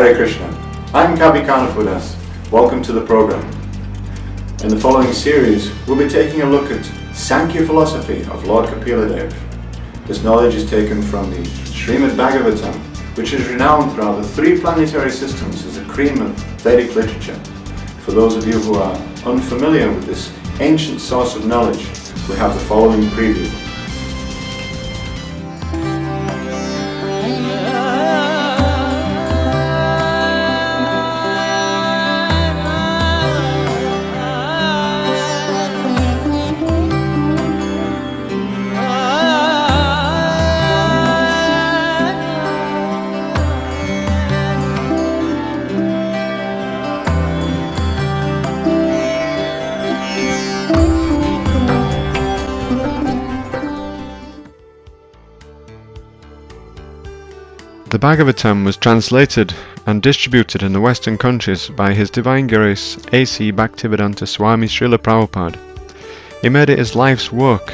Hare Krishna. I'm Kavi Karnapudas. Welcome to the program. In the following series, we'll be taking a look at Sankhya philosophy of Lord Kapila Dev. This knowledge is taken from the Srimad Bhagavatam, which is renowned throughout the three planetary systems as the cream of Vedic literature. For those of you who are unfamiliar with this ancient source of knowledge, we have the following preview. The Bhagavatam was translated and distributed in the Western countries by His Divine Grace A.C. Bhaktivedanta Swami Srila Prabhupada. He made it his life's work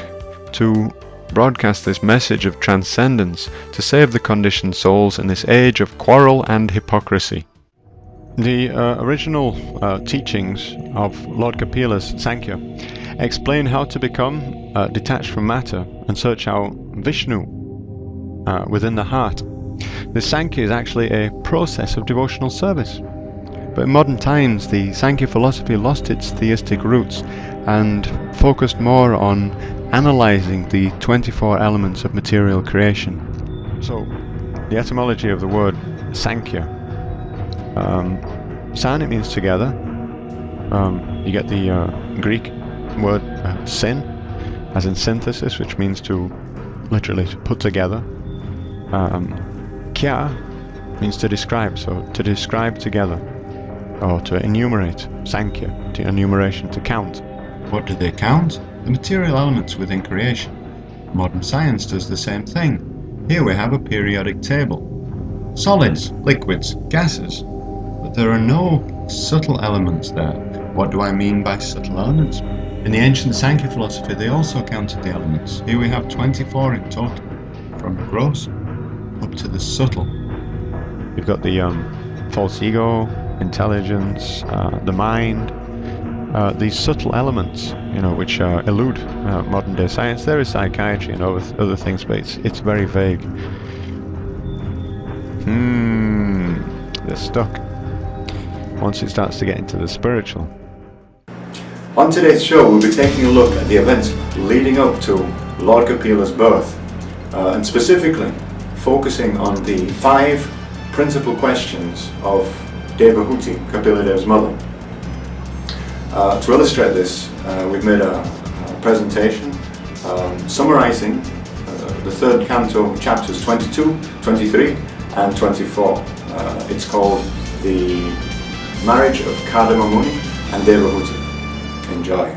to broadcast this message of transcendence to save the conditioned souls in this age of quarrel and hypocrisy. The original teachings of Lord Kapila's Sankhya explain how to become detached from matter and search out Vishnu within the heart. The Sankhya is actually a process of devotional service. But in modern times, the Sankhya philosophy lost its theistic roots and focused more on analyzing the 24 elements of material creation. So, the etymology of the word Sankhya. San, it means together. You get the Greek word sin, as in synthesis, which means to literally to put together. Kya means to describe, so to describe together, or to enumerate. Sankhya, to enumeration, to count. What do they count? The material elements within creation. Modern science does the same thing. Here we have a periodic table. Solids, liquids, gases. But there are no subtle elements there. What do I mean by subtle elements? In the ancient Sankhya philosophy, they also counted the elements. Here we have 24 in total, from gross up to the subtle. You've got the false ego, intelligence, the mind, these subtle elements, which elude modern day science. There is psychiatry and other things, but it's very vague. They're stuck once it starts to get into the spiritual. On today's show, we'll be taking a look at the events leading up to Lord Kapila's birth, and specifically focusing on the 5 principal questions of Devahuti, Kapila Dev's mother. To illustrate this, we've made a presentation summarizing the 3rd canto, chapters 22, 23 and 24. It's called The Marriage of Kadama Muni and Devahuti. Enjoy.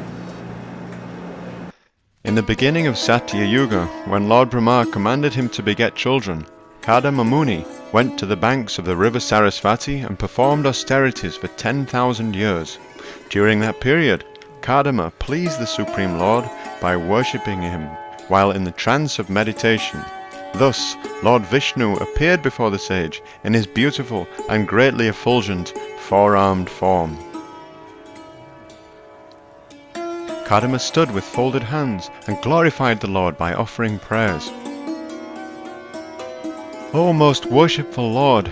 In the beginning of Satya Yuga, when Lord Brahma commanded him to beget children, Kadama Muni went to the banks of the river Sarasvati and performed austerities for 10,000 years. During that period, Kadama pleased the Supreme Lord by worshipping him while in the trance of meditation. Thus, Lord Vishnu appeared before the sage in his beautiful and greatly effulgent 4-armed form. Kadama stood with folded hands and glorified the Lord by offering prayers. O most worshipful Lord,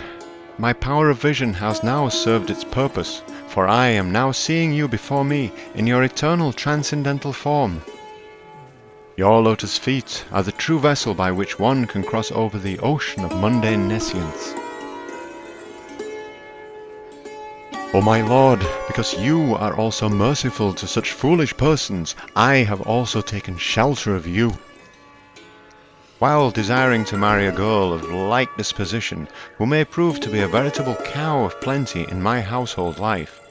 my power of vision has now served its purpose, for I am now seeing you before me in your eternal transcendental form. Your lotus feet are the true vessel by which one can cross over the ocean of mundane nescience. O my Lord, because you are also merciful to such foolish persons, I have also taken shelter of you. While desiring to marry a girl of like disposition, who may prove to be a veritable cow of plenty in my household life.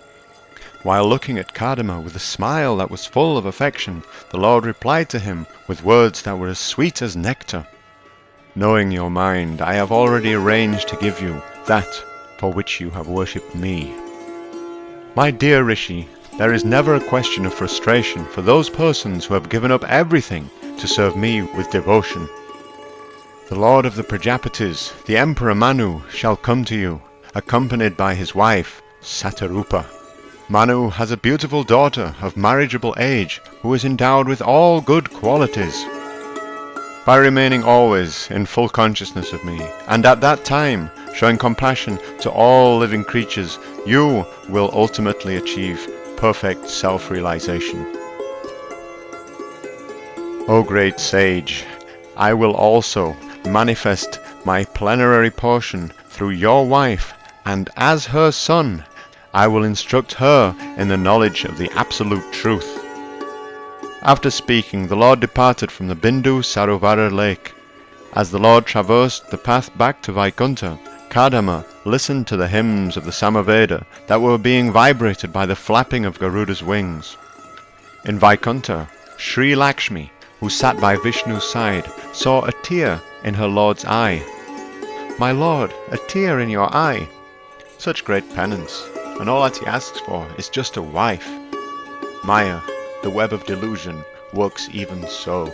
While looking at Kadama with a smile that was full of affection, the Lord replied to him with words that were as sweet as nectar. Knowing your mind, I have already arranged to give you that for which you have worshipped me. My dear Rishi, there is never a question of frustration for those persons who have given up everything to serve me with devotion. The Lord of the Prajapatis, the Emperor Manu, shall come to you, accompanied by his wife, Satarupa. Manu has a beautiful daughter of marriageable age who is endowed with all good qualities. By remaining always in full consciousness of me, and at that time showing compassion to all living creatures, you will ultimately achieve perfect self-realization. O great sage, I will also manifest my plenary portion through your wife, and as her son, I will instruct her in the knowledge of the absolute truth. After speaking, the Lord departed from the Bindu Sarovara lake. As the Lord traversed the path back to Vaikuntha, Kadama listened to the hymns of the Samaveda that were being vibrated by the flapping of Garuda's wings. In Vaikuntha, Sri Lakshmi, who sat by Vishnu's side, saw a tear in her Lord's eye. "My Lord, a tear in your eye." Such great penance, and all that he asks for is just a wife. Maya, the web of delusion, works even so.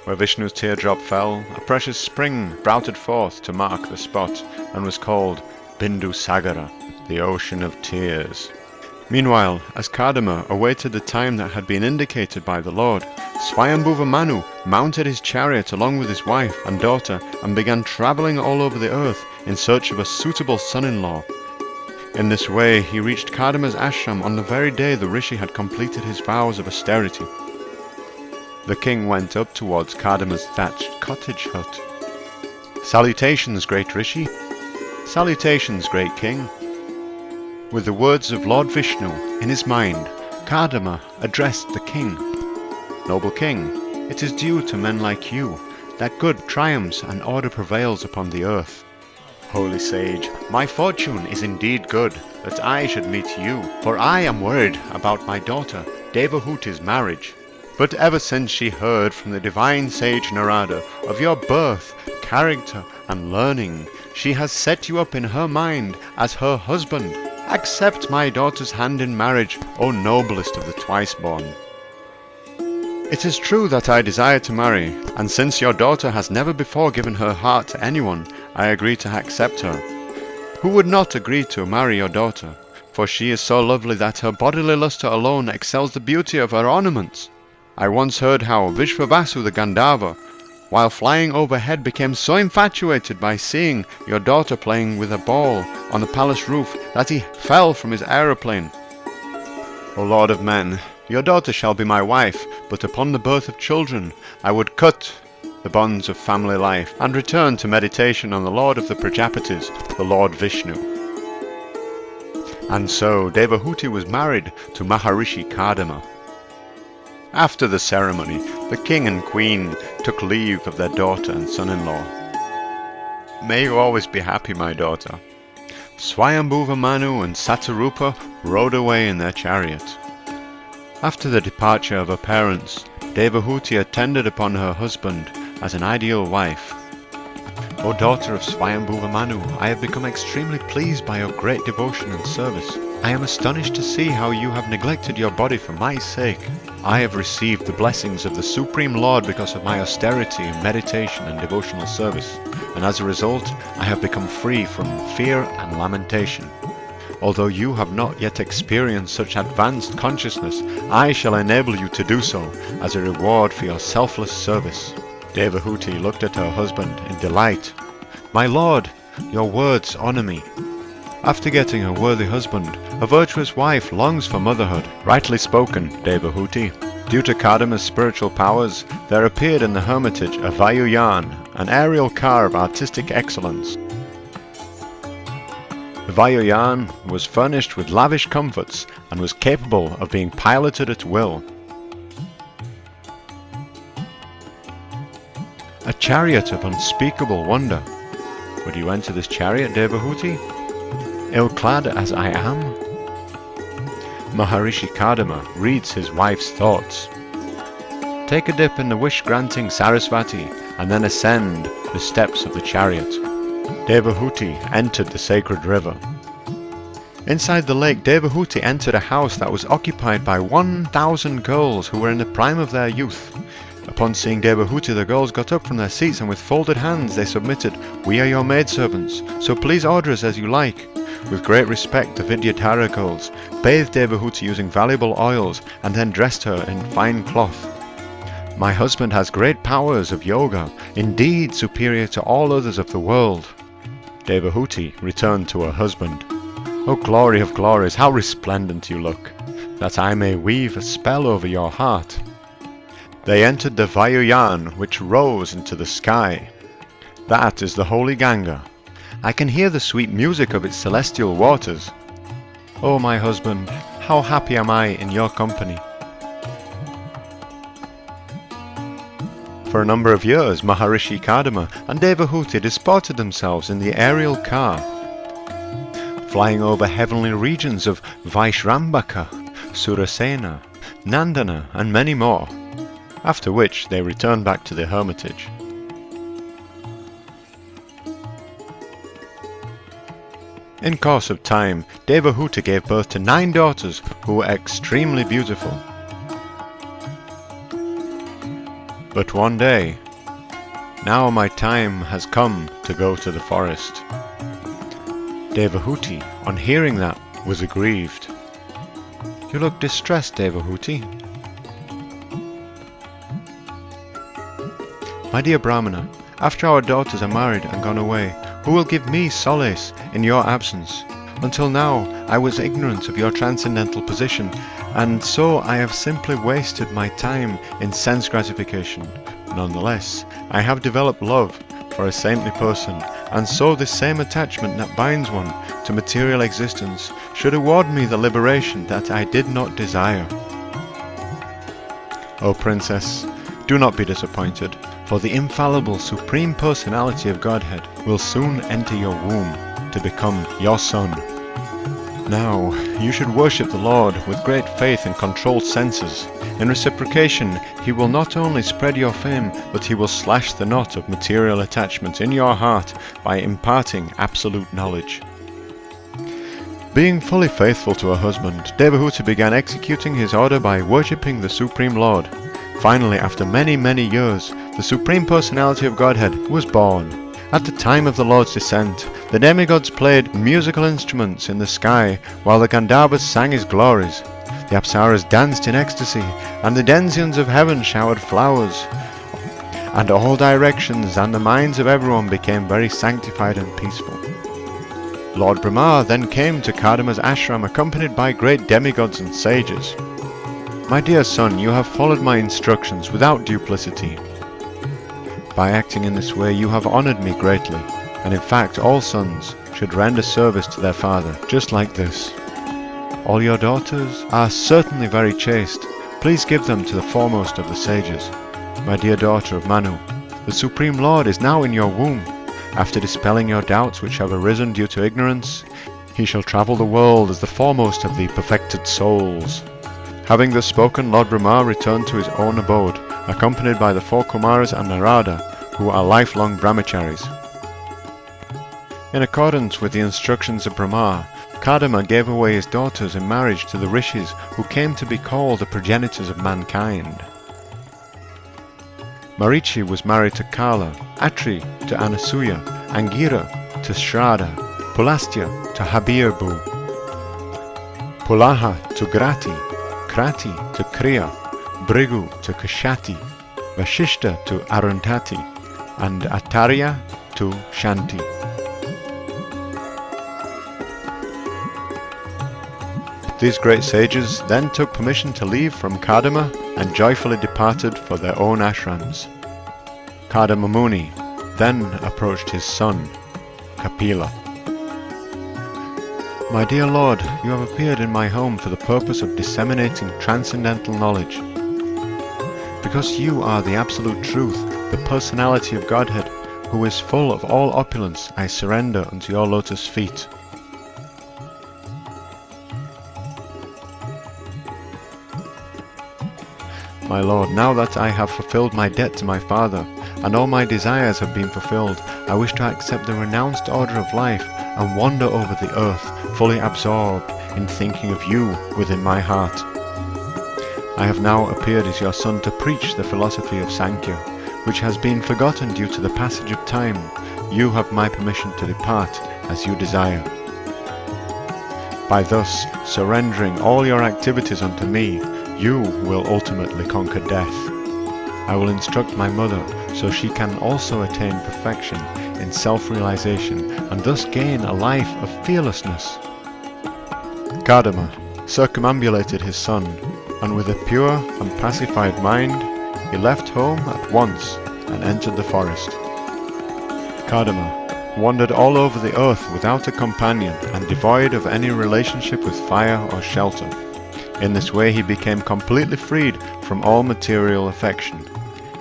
Where Vishnu's teardrop fell, a precious spring sprouted forth to mark the spot, and was called Bindu Sagara, the ocean of tears. Meanwhile, as Kadama awaited the time that had been indicated by the Lord, Swayambhuva Manu mounted his chariot along with his wife and daughter and began travelling all over the earth in search of a suitable son-in-law. In this way he reached Kadama's ashram on the very day the rishi had completed his vows of austerity. The king went up towards Kadama's thatched cottage hut. "Salutations, great rishi." "Salutations, great king." With the words of Lord Vishnu in his mind, Kadama addressed the king. "Noble king, it is due to men like you that good triumphs and order prevails upon the earth. Holy sage, my fortune is indeed good that I should meet you, for I am worried about my daughter Devahuti's marriage. But ever since she heard from the divine sage Narada of your birth, character, and learning, she has set you up in her mind as her husband. Accept my daughter's hand in marriage, O noblest of the twice-born." "It is true that I desire to marry, and since your daughter has never before given her heart to anyone, I agree to accept her. Who would not agree to marry your daughter? For she is so lovely that her bodily lustre alone excels the beauty of her ornaments. I once heard how Vishvavasu the Gandharva, while flying overhead, became so infatuated by seeing your daughter playing with a ball on the palace roof that he fell from his aeroplane. O Lord of men, your daughter shall be my wife, but upon the birth of children I would cut the bonds of family life and return to meditation on the Lord of the Prajapatis, the Lord Vishnu." And so Devahuti was married to Maharishi Kadama. After the ceremony, the king and queen took leave of their daughter and son-in-law. "May you always be happy, my daughter." Swayambhuva Manu and Satarupa rode away in their chariot. After the departure of her parents, Devahuti attended upon her husband as an ideal wife. "O daughter of Swayambhuva Manu, I have become extremely pleased by your great devotion and service. I am astonished to see how you have neglected your body for my sake. I have received the blessings of the Supreme Lord because of my austerity in meditation and devotional service, and as a result I have become free from fear and lamentation. Although you have not yet experienced such advanced consciousness, I shall enable you to do so as a reward for your selfless service." Devahuti looked at her husband in delight. "My lord, your words honor me." After getting a worthy husband, a virtuous wife longs for motherhood. Rightly spoken, Devahuti. Due to Kadama's spiritual powers, there appeared in the hermitage a Vayuyan, an aerial car of artistic excellence. The Vayuyan was furnished with lavish comforts and was capable of being piloted at will. A chariot of unspeakable wonder. Would you enter this chariot, Devahuti? Ill-clad as I am? Maharishi Kadama reads his wife's thoughts. Take a dip in the wish-granting Sarasvati and then ascend the steps of the chariot. Devahuti entered the sacred river. Inside the lake, Devahuti entered a house that was occupied by 1,000 girls who were in the prime of their youth. Upon seeing Devahuti, the girls got up from their seats and with folded hands they submitted, "We are your maidservants, so please order us as you like." With great respect, the Vidyadhara girls bathed Devahuti using valuable oils and then dressed her in fine cloth. "My husband has great powers of yoga, indeed superior to all others of the world." Devahuti returned to her husband. "O glory of glories, how resplendent you look, that I may weave a spell over your heart." They entered the Vayuyan, which rose into the sky. That is the holy Ganga. I can hear the sweet music of its celestial waters. "O my husband, how happy am I in your company." For a number of years, Maharishi Kadama and Devahuti disported themselves in the aerial car, flying over heavenly regions of Vaishrambaka, Surasena, Nandana, and many more, after which they returned back to the hermitage. In course of time, Devahuti gave birth to 9 daughters who were extremely beautiful. But one day, "Now my time has come to go to the forest." Devahuti, on hearing that, was aggrieved. "You look distressed, Devahuti." "My dear Brahmana, after our daughters are married and gone away, who will give me solace in your absence? Until now I was ignorant of your transcendental position, and so I have simply wasted my time in sense gratification. Nonetheless, I have developed love for a saintly person, and so this same attachment that binds one to material existence should award me the liberation that I did not desire." O Princess, do not be disappointed, for the infallible Supreme Personality of Godhead will soon enter your womb to become your son. Now, you should worship the Lord with great faith and controlled senses. In reciprocation, He will not only spread your fame, but He will slash the knot of material attachment in your heart by imparting absolute knowledge. Being fully faithful to her husband, Devahuti began executing his order by worshipping the Supreme Lord. Finally, after many years, the Supreme Personality of Godhead was born. At the time of the Lord's descent, the demigods played musical instruments in the sky, while the Gandharvas sang His glories. The Apsaras danced in ecstasy, and the denizens of heaven showered flowers. And all directions and the minds of everyone became very sanctified and peaceful. Lord Brahma then came to Kadama's ashram accompanied by great demigods and sages. "My dear son, you have followed my instructions without duplicity. By acting in this way you have honored me greatly, and in fact all sons should render service to their father, just like this. All your daughters are certainly very chaste. Please give them to the foremost of the sages. My dear daughter of Manu, the Supreme Lord is now in your womb. After dispelling your doubts which have arisen due to ignorance, He shall travel the world as the foremost of the perfected souls." Having thus spoken, Lord Brahma returned to his own abode, accompanied by the 4 Kumaras and Narada, who are lifelong brahmacharis. In accordance with the instructions of Brahma, Kadama gave away his daughters in marriage to the rishis who came to be called the progenitors of mankind. Marichi was married to Kala, Atri to Anasuya, Angira to Shraddha, Pulastya to Habirbu, Pulaha to Grati, Krati to Kriya, Brigu to Kashati, Vashishta to Arundhati, and Atarya to Shanti. These great sages then took permission to leave from Kadama and joyfully departed for their own ashrams. Kadama Muni then approached his son, Kapila. "My dear Lord, you have appeared in my home for the purpose of disseminating transcendental knowledge. Because you are the absolute truth, the personality of Godhead, who is full of all opulence, I surrender unto your lotus feet." "My Lord, now that I have fulfilled my debt to my father, and all my desires have been fulfilled, I wish to accept the renounced order of life and wander over the earth, fully absorbed in thinking of you within my heart." I have now appeared as your son to preach the philosophy of Sankhya, which has been forgotten due to the passage of time. You have my permission to depart as you desire. By thus surrendering all your activities unto me, you will ultimately conquer death. I will instruct my mother so she can also attain perfection in self-realization and thus gain a life of fearlessness. Kadama circumambulated his son, and with a pure and pacified mind, he left home at once and entered the forest. Kadama wandered all over the earth without a companion and devoid of any relationship with fire or shelter. In this way he became completely freed from all material affection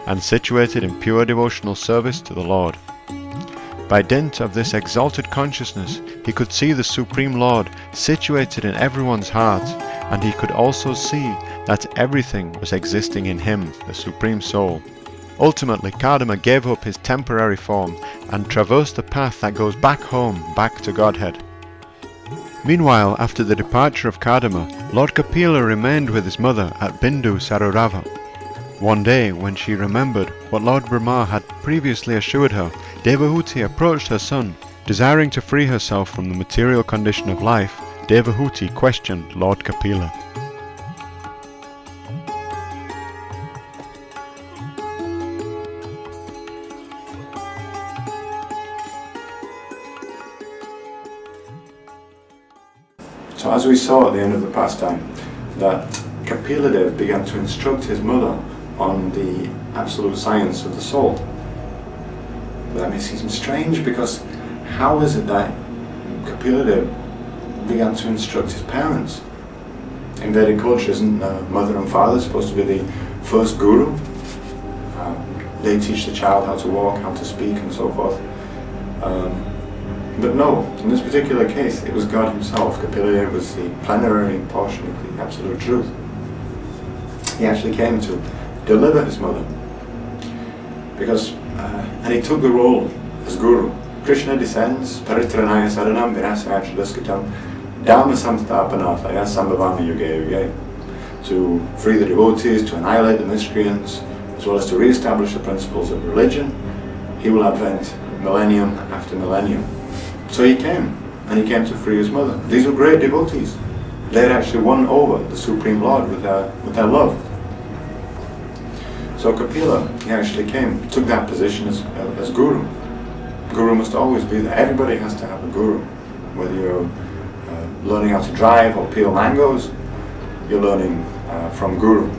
and situated in pure devotional service to the Lord. By dint of this exalted consciousness, he could see the Supreme Lord situated in everyone's heart, and he could also see that everything was existing in him, the Supreme Soul. Ultimately, Kadama gave up his temporary form and traversed the path that goes back home, back to Godhead. Meanwhile, after the departure of Kadama, Lord Kapila remained with his mother at Bindu Sarurava. One day, when she remembered what Lord Brahma had previously assured her, Devahuti approached her son. Desiring to free herself from the material condition of life, Devahuti questioned Lord Kapila. So as we saw at the end of the pastime, that Kapila Dev began to instruct his mother on the absolute science of the soul. That may seem strange, because how is it that Kapila Dev began to instruct his parents? In Vedic culture, isn't mother and father supposed to be the first guru? They teach the child how to walk, how to speak, and so forth. But no, in this particular case, it was God himself. Kapila Dev was the plenary portion of the absolute truth. He actually came to deliver his mother, because and he took the role as guru. Krishna descends, paritranaya saranam vinasaya tridaskatam dhamma samsthapanataya sambhavami yuge yuge, to free the devotees, to annihilate the miscreants, as well as to re-establish the principles of religion. He will advent millennium after millennium. So he came, and he came to free his mother. These were great devotees. They had actually won over the Supreme Lord with their love. So Kapila, he actually came, took that position as guru. Guru must always be there. Everybody has to have a guru. Whether you're learning how to drive or peel mangoes, you're learning from guru.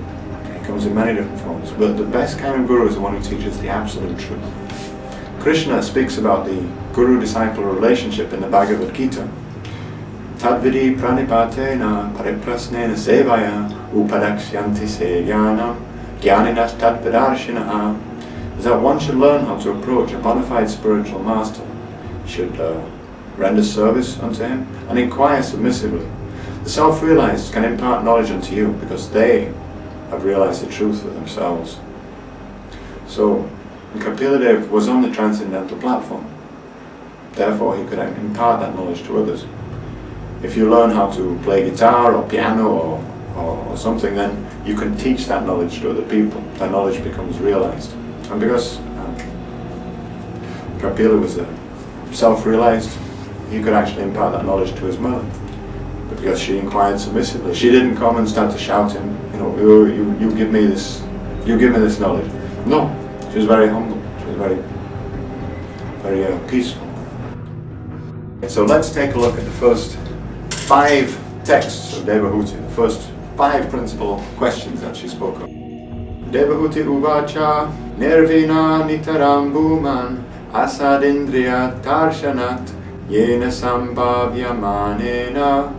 It comes in many different forms. But the best kind of guru is the one who teaches the absolute truth. Krishna speaks about the guru-disciple relationship in the Bhagavad Gita. Tadvidi pranipatena pariprasnena sevaya upadaksyanti sejyanam Jnaninas tatpadarshinaha, is that one should learn how to approach a bona fide spiritual master, should render service unto him, and inquire submissively. The self-realized can impart knowledge unto you because they have realized the truth for themselves. So Kapila Dev was on the transcendental platform, therefore he could impart that knowledge to others. If you learn how to play guitar or piano or something, then you can teach that knowledge to other people. That knowledge becomes realized. And because Kapila was self-realized, he could actually impart that knowledge to his mother. But because she inquired submissively, she didn't come and start to shout him, you give me this knowledge. No, she was very humble. She was very peaceful. So let's take a look at the first 5 texts of Devahuti, the first 5 principal questions that she spoke of. Devahuti uvacha nirvina nitaram bhuman asadindriya tarshanat yena sambhavya manena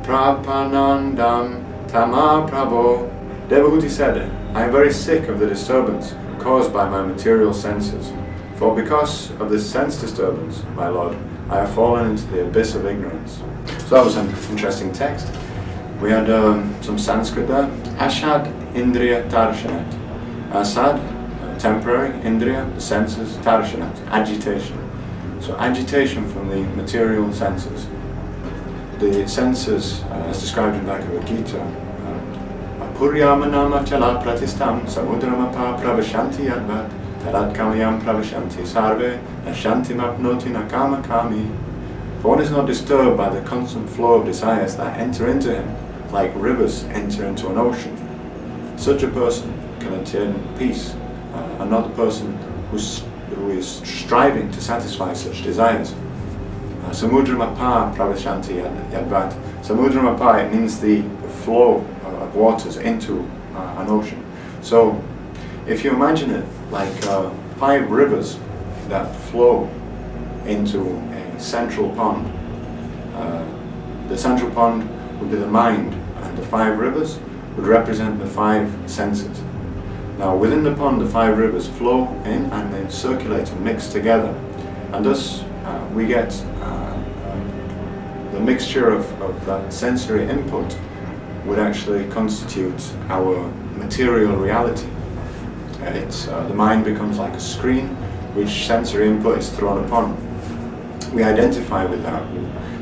prapanandam tama prabho. Devahuti said, I am very sick of the disturbance caused by my material senses, for because of this sense disturbance, my Lord, I have fallen into the abyss of ignorance. So that was an interesting text. We had some Sanskrit there. Ashad Indriya Tarshanat. Asad, temporary, Indriya, the senses, Tarshanat, agitation. So agitation from the material senses. The senses, as described in Bhagavad Gita, are Puryamanama chala pratistam samudramapa pravashanti yadvat talat kamayam pravashanti sarve nashanti mapnoti nakama kami. For one is not disturbed by the constant flow of desires that enter into him like rivers enter into an ocean. Such a person can attain peace, and not the person who is striving to satisfy such desires. Samudramapa pravashanti yadvat. Samudramapa, it means the flow of waters into an ocean. So if you imagine it like 5 rivers that flow into a central pond, the central pond would be the mind, and the 5 rivers would represent the 5 senses. Now within the pond the 5 rivers flow in and they circulate and mix together, and thus we get the mixture of that sensory input would actually constitute our material reality. The mind becomes like a screen which sensory input is thrown upon. We identify with that.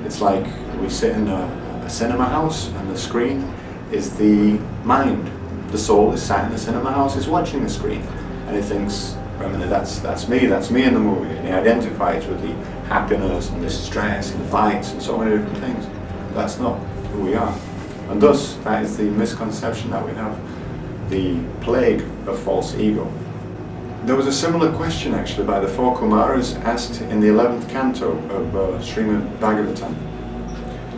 It's like we sit in a cinema house and the screen is the mind. The soul is sat in the cinema house, is watching the screen, and it thinks, I mean, that's me in the movie, and he identifies with the happiness and the stress and the fights and so many different things. That's not who we are. And thus, that is the misconception that we have, the plague of false ego. There was a similar question actually by the 4 Kumaras asked in the 11th canto of Srimad Bhagavatam.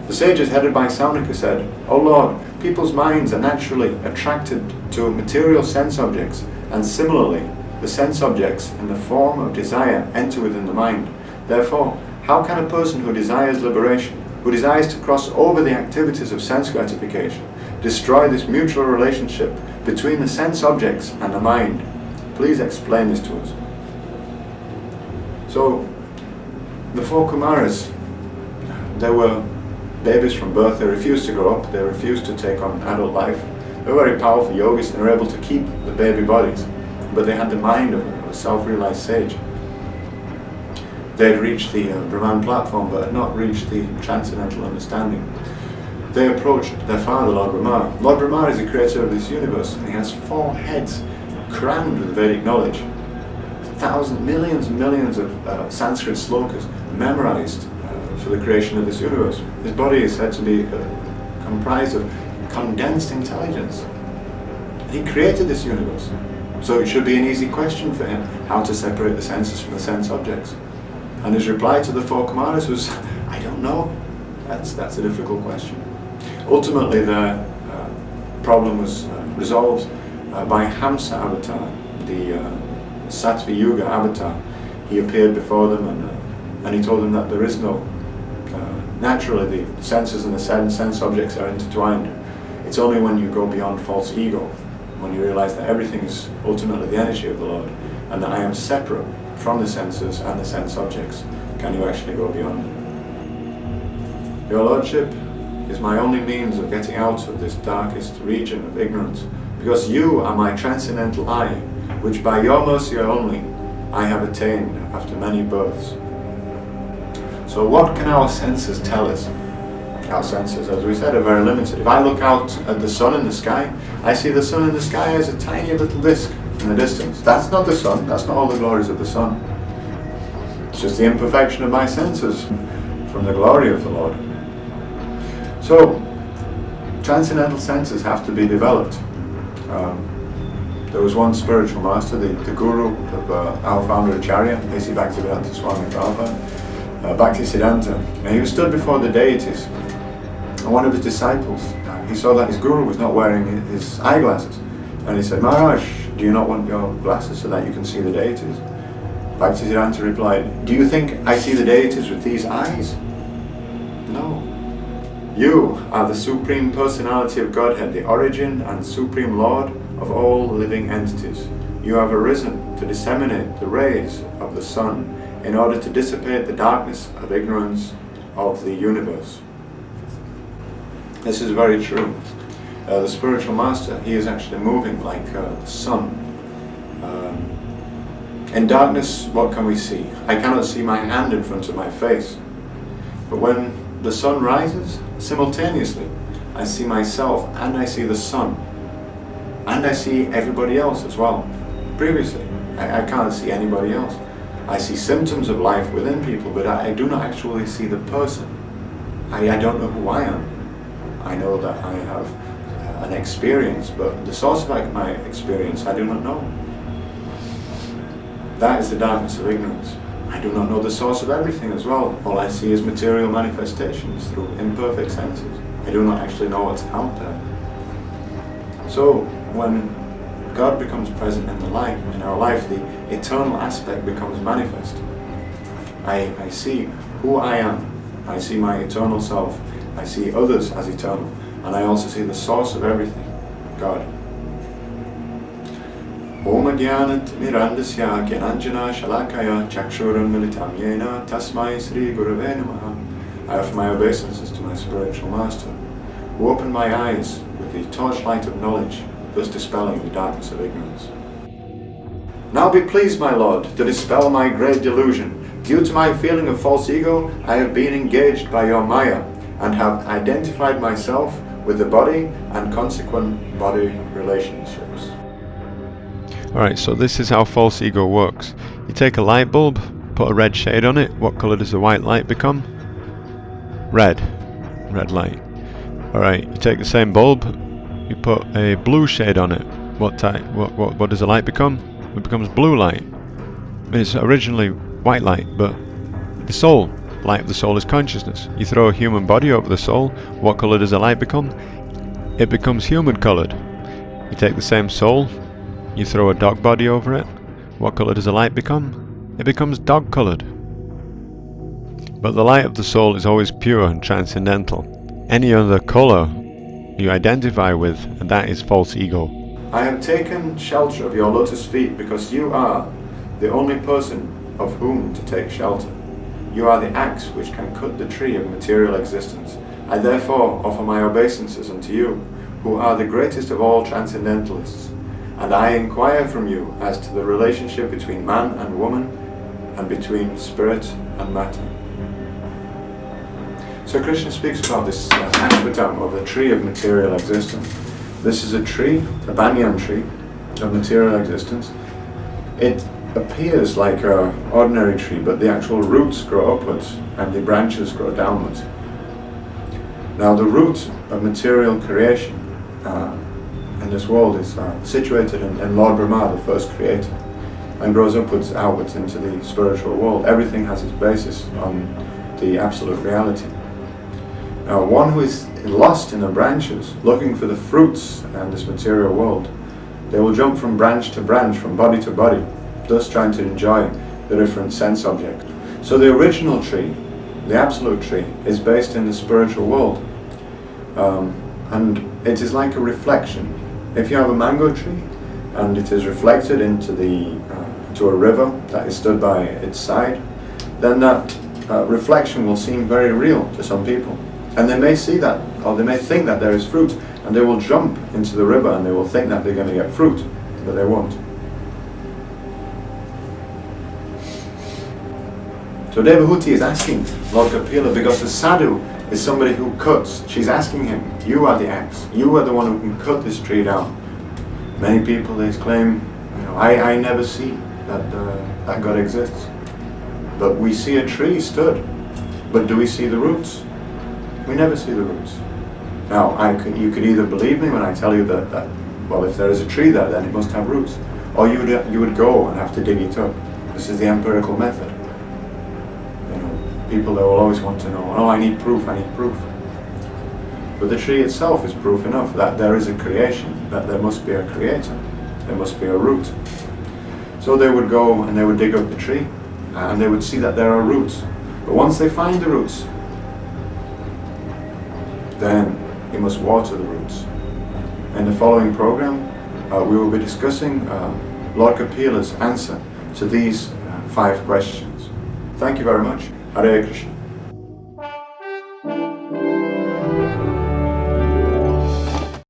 The sages headed by Sankya said, "O Lord, people's minds are naturally attracted to material sense objects, and similarly, the sense objects in the form of desire enter within the mind. Therefore, how can a person who desires liberation, who desires to cross over the activities of sense gratification, destroy this mutual relationship between the sense objects and the mind? Please explain this to us." So, the 4 Kumaras, they were babies from birth. They refused to grow up, they refused to take on adult life. They were very powerful yogis and were able to keep the baby bodies, but they had the mind of a self-realized sage. They had reached the Brahman platform but had not reached the transcendental understanding. They approached their father, Lord Brahma. Lord Brahma is the creator of this universe, and he has 4 heads crammed with Vedic knowledge. Millions and millions of Sanskrit slokas memorized for the creation of this universe. His body is said to be comprised of condensed intelligence. He created this universe, so it should be an easy question for him how to separate the senses from the sense objects. And his reply to the 4 Kumaras was, "I don't know." That's a difficult question. Ultimately, the problem was resolved by Hamsa avatar, the Sattva Yuga avatar. He appeared before them and he told them that there is no naturally the senses and the sense objects are intertwined. It's only when you go beyond false ego, when you realize that everything is ultimately the energy of the Lord, and that I am separate from the senses and the sense objects, can you actually go beyond it. Your Lordship is my only means of getting out of this darkest region of ignorance, because you are my transcendental I, which by your mercy only I have attained after many births. So what can our senses tell us? Our senses, as we said, are very limited. If I look out at the sun in the sky, I see the sun in the sky as a tiny little disk in the distance. That's not the sun, that's not all the glories of the sun. It's just the imperfection of my senses from the glory of the Lord. So, transcendental senses have to be developed. There was one spiritual master, the guru of our founder Acharya, A.C. Bhaktivedanta Swami Prabhupada, Bhaktisiddhanta. And he was stood before the deities, and one of his disciples, he saw that his guru was not wearing his eyeglasses, and he said, "Maharaj, do you not want your glasses so that you can see the deities?" Bhaktisiddhanta replied, "Do you think I see the deities with these eyes? No. You are the Supreme Personality of Godhead, the origin and Supreme Lord of all living entities. You have arisen to disseminate the rays of the sun in order to dissipate the darkness of ignorance of the universe." This is very true. The spiritual master, he is actually moving like the sun. In darkness, what can we see? I cannot see my hand in front of my face. But when the sun rises, simultaneously, I see myself and I see the sun. And I see everybody else as well. Previously, I can't see anybody else. I see symptoms of life within people, but I do not actually see the person. I don't know who I am. I know that I have an experience, but the source of my experience I do not know. That is the darkness of ignorance. I do not know the source of everything as well. All I see is material manifestations through imperfect senses. I do not actually know what's out there. So when God becomes present in our life, the eternal aspect becomes manifest. I see who I am. I see my eternal self. I see others as eternal. And I also see the source of everything, God. Om Agyanat Mirandasya Gyananjana Shalakaya Chakshuram Militam Yena Tasmai Sri Gurave Namaha. I offer my obeisances to my spiritual master, who opened my eyes with the torchlight of knowledge, thus dispelling the darkness of ignorance. Now be pleased, my Lord, to dispel my great delusion. Due to my feeling of false ego, I have been engaged by your Maya, and have identified myself with the body and consequent body relationships. Alright, so this is how false ego works. You take a light bulb, put a red shade on it. What colour does the white light become? Red. Red light. Alright, you take the same bulb, you put a blue shade on it. What does the light become? It becomes blue light. It's originally white light, but the soul, light of the soul is consciousness. You throw a human body over the soul, what colour does the light become? It becomes human coloured. You take the same soul, you throw a dog body over it, what colour does the light become? It becomes dog coloured. But the light of the soul is always pure and transcendental. Any other colour you identify with, and that is false ego. I have taken shelter of your lotus feet because you are the only person of whom to take shelter. You are the axe which can cut the tree of material existence. I therefore offer my obeisances unto you, who are the greatest of all transcendentalists, and I inquire from you as to the relationship between man and woman, and between spirit and matter. So Krishna speaks about this ashvatam, of the tree of material existence. This is a tree, a banyan tree of material existence. It appears like an ordinary tree, but the actual roots grow upwards and the branches grow downwards. Now the root of material creation in this world is situated in Lord Brahma, the first creator, and grows upwards, outwards into the spiritual world. Everything has its basis on the absolute reality. Now one who is lost in the branches, looking for the fruits in this material world, they will jump from branch to branch, from body to body, thus trying to enjoy the different sense objects. So the original tree, the absolute tree, is based in the spiritual world, and it is like a reflection. If you have a mango tree and it is reflected into to a river that is stood by its side, then that reflection will seem very real to some people, and they may see that, or they may think that there is fruit, and they will jump into the river and they will think that they're going to get fruit, but they won't. So Devahuti is asking Lord Kapila, because the sadhu is somebody who cuts. She's asking him, you are the axe, you are the one who can cut this tree down. Many people, they claim, I never see that God exists. But we see a tree stood, but do we see the roots? We never see the roots. Now, you could either believe me when I tell you that well, if there is a tree there, then it must have roots, or you would go and have to dig it up. This is the empirical method. People, they will always want to know, oh, I need proof. But the tree itself is proof enough that there is a creation, that there must be a creator, there must be a root. So they would go and they would dig up the tree, and they would see that there are roots. But once they find the roots, then you must water the roots. In the following program, we will be discussing Lord Kapila's answer to these 5 questions. Thank you very much. Hare Krishna.